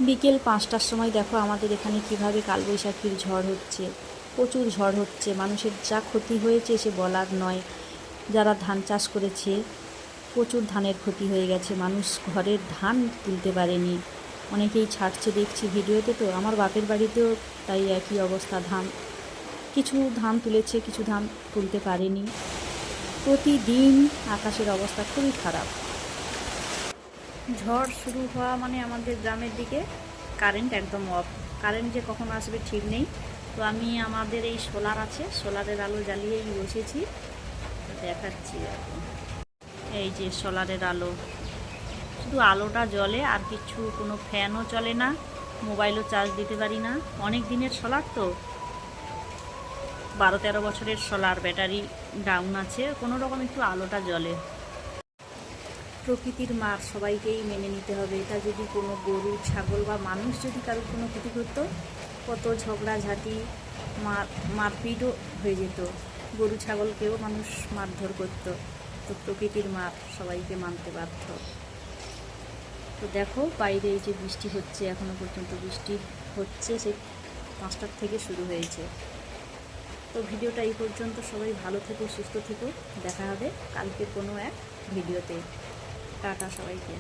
বিকেল 5টার সময় দেখো আমাদের এখানে কিভাবে কালবৈশাখীর ঝড় হচ্ছে। প্রচুর ঝড় হচ্ছে, মানুষের যা ক্ষতি হয়েছে সে বলার নয়। যারা ধান চাষ করেছে প্রচুর ধানের ক্ষতি হয়ে গেছে, মানুষ ঘরের ধান তুলতে পারেনি। অনেকেই ছাড়ছে দেখছি ভিডিওতে, তো আমার বাপের বাড়িতেও তাই একই অবস্থা। কিছু ধান তুলেছে, কিছু ধান তুলতে পারেনি। প্রতিদিন আকাশের অবস্থা খুবই খারাপ। ঝড় শুরু হওয়া মানে আমাদের গ্রামের দিকে কারেন্ট একদম অফ। কারেন্ট যে কখন আসবে ঠিক নেই। তো আমি আমাদের এই সোলার আছে, সোলারের আলো জ্বালিয়েই বসেছি, দেখাচ্ছি এখন। এই যে সোলারের আলো, শুধু আলোটা জ্বলে, আর কিছু কোনো ফ্যানও চলে না, মোবাইলও চার্জ দিতে পারি না। অনেক দিনের সোলার তো, 12-13 বছরের সোলার, ব্যাটারি ডাউন আছে, কোনো রকম একটু আলোটা জ্বলে। প্রকৃতির মার সবাইকেই মেনে নিতে হবে। এটা যদি কোনো গরু, ছাগল বা মানুষ যদি কারোর কোনো ক্ষতি করতো, কত ঝগড়াঝাঁটি, মারপিটও হয়ে যেত। গরু ছাগলকেও মানুষ মারধর করতো। তো প্রকৃতির মার সবাইকে মানতে বাধ্য। তো দেখো বাইরে এই যে বৃষ্টি হচ্ছে, এখনও পর্যন্ত বৃষ্টি হচ্ছে, সেই 5টার থেকে শুরু হয়েছে। তো ভিডিওটা এই পর্যন্ত। সবাই ভালো থেকো, সুস্থ থেকো। দেখা হবে কালকে কোনো এক ভিডিওতে। টাটা সবাইকে।